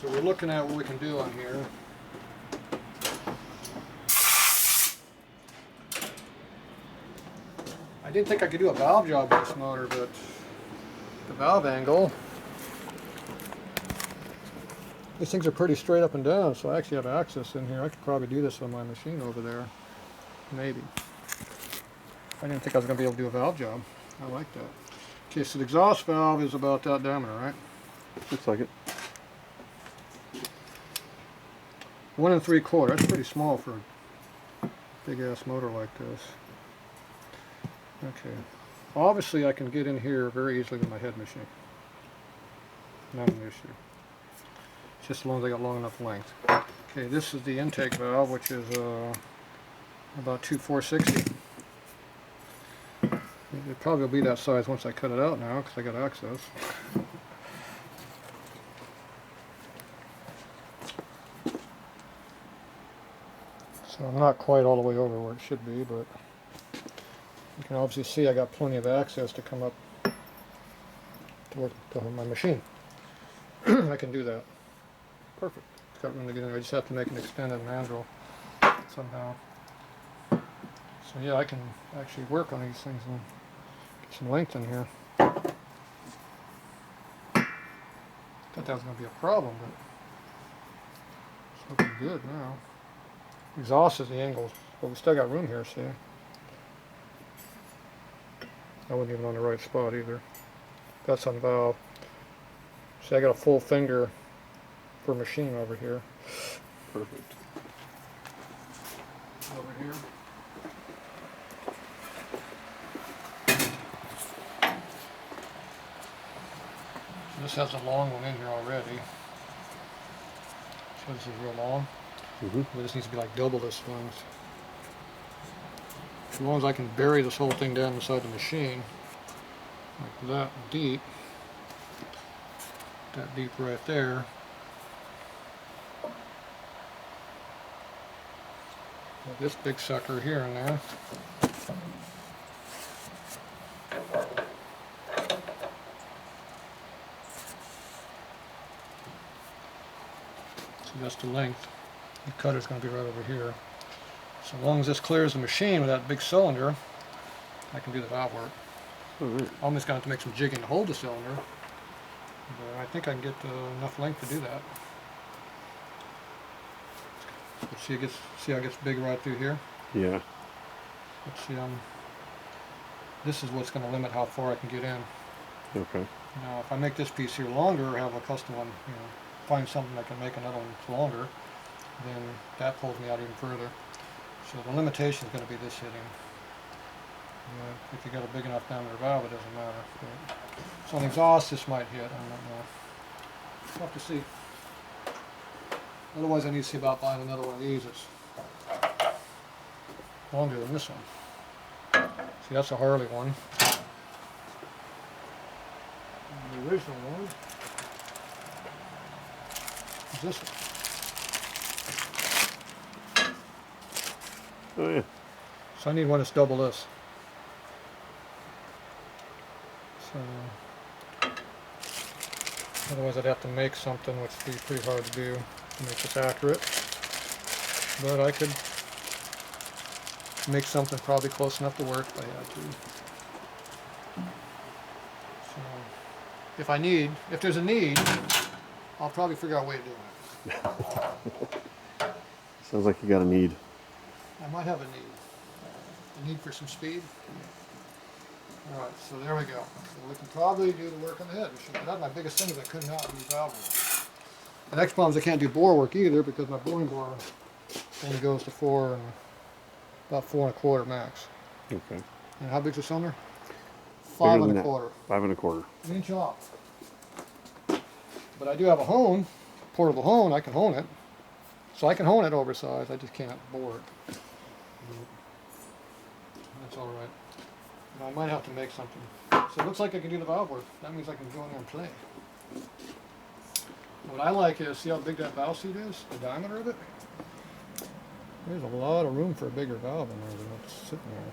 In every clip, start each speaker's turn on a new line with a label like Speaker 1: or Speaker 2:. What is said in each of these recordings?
Speaker 1: So we're looking at what we can do on here. I didn't think I could do a valve job with this motor, but the valve angle, these things are pretty straight up and down, so I actually have access in here. I could probably do this on my machine over there. Maybe. I didn't think I was going to be able to do a valve job. I like that. Okay, so the exhaust valve is about that diameter, right?
Speaker 2: Looks like it.
Speaker 1: 1 3/4. That's pretty small for a big ass motor like this. Okay. Obviously I can get in here very easily with my head machine. Not an issue. Just as long as I got long enough length. Okay, this is the intake valve, which is about 2/460. It probably will be that size once I cut it out now, because I got access. So I'm not quite all the way over where it should be, but you can obviously see I got plenty of access to come up to work to my machine. I can do that. Perfect. It's got room to get in there. I just have to make an extended mandrel somehow. So yeah, I can actually work on these things and get some length in here. Thought that was going to be a problem, but it's looking good now. Exhaust is the angles, but we still got room here, see? I wasn't even on the right spot either. That's on valve. See, I got a full finger per machine over here.
Speaker 2: Perfect.
Speaker 1: Over here. So this has a long one in here already. So this is real long. But this needs to be like double this length. As long as I can bury this whole thing down inside the machine, like that deep right there. With this big sucker here and there. So that's the length. The cutter's going to be right over here. So long as this clears the machine with that big cylinder, I can do the valve work.
Speaker 2: Right.
Speaker 1: I'm just going to have to make some jigging to hold the cylinder, but I think I can get enough length to do that. Let's see, see how it gets big right through here?
Speaker 2: Yeah.
Speaker 1: Let's see, this is what's going to limit how far I can get in.
Speaker 2: Okay.
Speaker 1: Now, if I make this piece here longer, or have a custom one, find something that can make another one longer, then that pulls me out even further. So the limitation is going to be this hitting. If you got a big enough diameter valve, it doesn't matter. But, so on the exhaust, this might hit. I don't know. We'll have to see. Otherwise, I need to see about buying another one of these. It's longer than this one. See, that's a Harley one. And the original one is this one.
Speaker 2: Oh yeah.
Speaker 1: So I need one that's double this. So otherwise I'd have to make something which would be pretty hard to do to make this accurate. But I could make something probably close enough to work if I had to. So if there's a need, I'll probably figure out a way of doing it.
Speaker 2: Sounds like you got a need.
Speaker 1: I might have a need. A need for some speed. Alright, so there we go. So we can probably do the work on the head machine. That's my biggest thing is I could not do valve work. The next problem is I can't do bore work either because my boring bore only goes to about 4 1/4 max.
Speaker 2: Okay.
Speaker 1: And how big's the cylinder? 5 1/4.
Speaker 2: 5 1/4.
Speaker 1: An inch off. But I do have a hone, portable hone. I can hone it. So I can hone it oversized. I just can't bore it. That's all right. But I might have to make something. So it looks like I can do the valve work. That means I can go in there and play. What I like is, see how big that valve seat is? The diameter of it? There's a lot of room for a bigger valve in there than what's sitting there.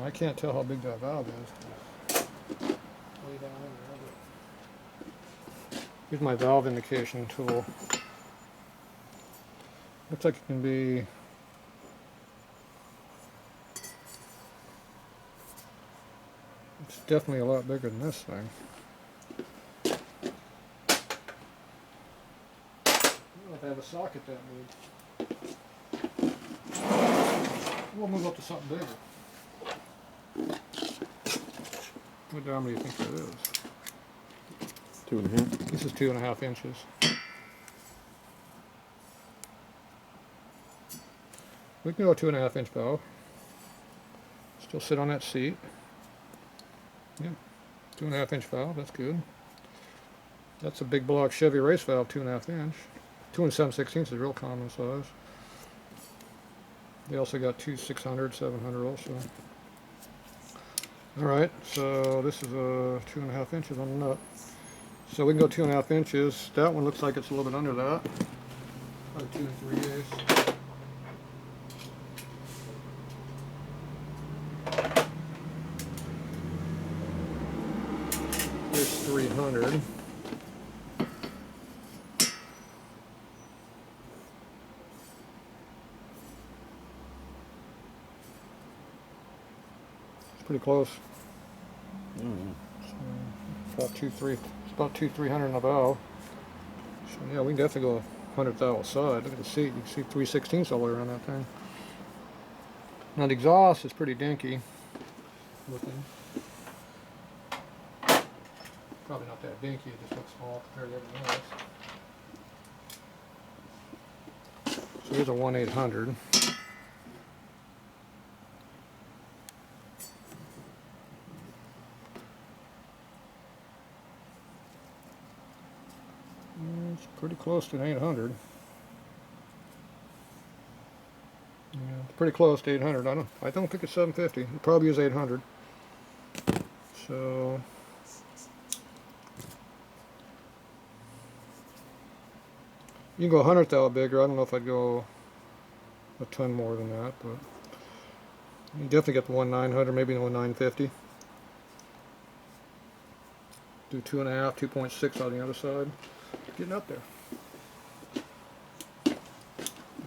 Speaker 1: Now, I can't tell how big that valve is. Way down in there. Here's my valve indication tool. Looks like it can be it's definitely a lot bigger than this thing. I don't know if I have a socket that big. We'll move up to something bigger. What diameter do you think that is?
Speaker 2: 2.5.
Speaker 1: This is 2.5 inches. We can go 2.5 inch valve. Still sit on that seat. Yeah, 2.5 inch valve, that's good. That's a big block Chevy race valve, 2.5 inch. 2 7/16 is real common size. They also got 2 600, 700 also. Alright, so this is 2.5 inches on the nut. So we can go 2.5 inches. That one looks like it's a little bit under that. Probably 2 3/8. Here's 300. It's pretty close. So about 300 in the valve. So yeah, we can definitely go 100th thou side. Look at the seat. You can see 3/16 all the way around that thing. Now the exhaust is pretty dinky looking. Probably not that dinky, it just looks small compared to everything else. So here's a 1-800. It's pretty close to an 800. Yeah, it's pretty close to 800. I don't think it's 750. It probably is 800. So you can go 100th thou bigger. I don't know if I'd go a ton more than that, but you definitely get the 1-900, maybe the 1-950. Do 2.5, 2.6 on the other side. Getting up there. The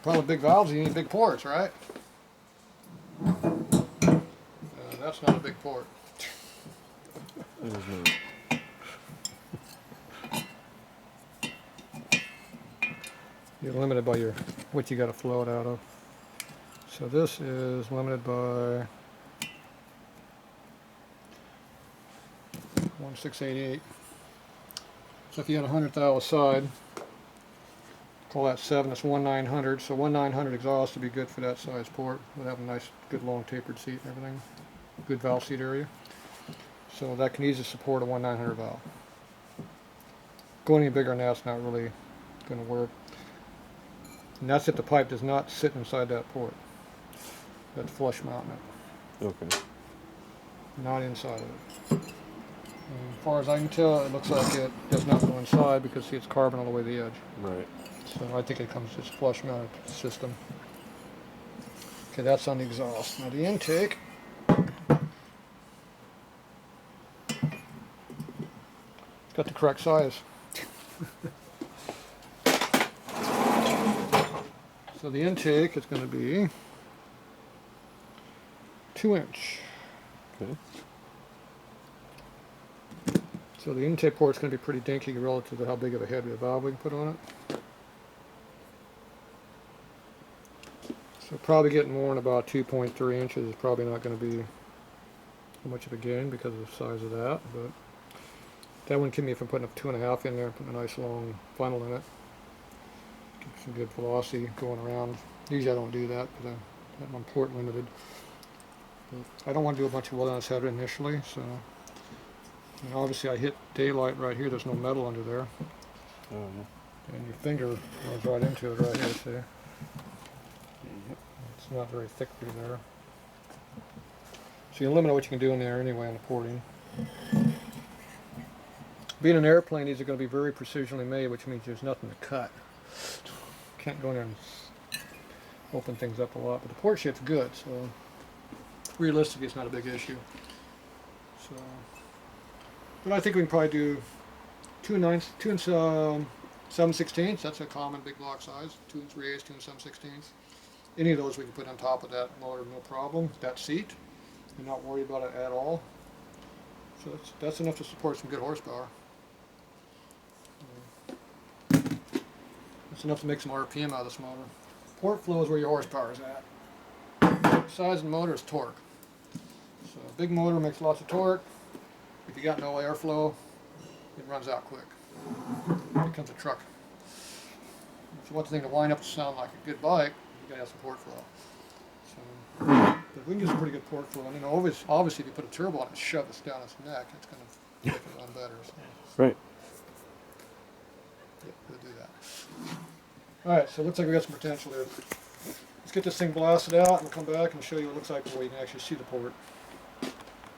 Speaker 1: problem with big valves, you need big ports, right? That's not a big port.
Speaker 2: It is not.
Speaker 1: You're limited by what you got to flow it out of. So this is limited by 1.688. So if you had 100th thou side, call that 7, that's 1-900. So 1-900 exhaust would be good for that size port. Would have a nice, good long tapered seat and everything. Good valve seat area. So that can easily support a 1-900 valve. Going any bigger than that's not really going to work. And that's if the pipe does not sit inside that port. That's flush mounting it.
Speaker 2: Okay.
Speaker 1: Not inside of it. And as far as I can tell, it looks like it does not go inside because see, it's carbon all the way to the edge.
Speaker 2: Right.
Speaker 1: So I think it comes just flush mounted system. Okay, that's on the exhaust. Now the intake. It's got the correct size. So the intake is going to be 2 inch.
Speaker 2: Okay.
Speaker 1: So the intake port's going to be pretty dinky relative to how big of a head of the valve we can put on it. So probably getting more than about 2.3 inches is probably not going to be much of a gain because of the size of that. But that wouldn't keep me from putting a 2.5 in there, putting a nice long funnel in it. Get some good velocity going around. Usually I don't do that because I'm port limited. But I don't want to do a bunch of weld on this header initially, so. And obviously I hit daylight right here, there's no metal under there.
Speaker 2: Oh, yeah.
Speaker 1: And your finger runs right into it right here, see?
Speaker 2: Yep.
Speaker 1: It's not very thick through there. So you limit what you can do in there anyway on the porting. Being an airplane, these are going to be very precisionally made, which means there's nothing to cut. Can't go in there and open things up a lot, but the port shape's good, so realistically it's not a big issue. So, but I think we can probably do 2 and 7/16. That's a common big block size. 2 and 3/8, 2 and 7/16. Any of those we can put on top of that motor, no problem. That seat, you're not worried about it at all. So that's enough to support some good horsepower. That's enough to make some RPM out of this motor. Port flow is where your horsepower is at. Size of the motor is torque. So a big motor makes lots of torque. If you got no airflow, it runs out quick. It becomes a truck. It's one thing to wind up to sound like a good bike. You gotta have some port flow. So, but we can get some pretty good port flow. And obviously, if you put a turbo on it and shove this down its neck, it's gonna make it run better. So.
Speaker 2: Right.
Speaker 1: Yeah, we'll do that. Alright, so it looks like we got some potential there. Let's get this thing blasted out and we'll come back and show you what it looks like where you can actually see the port.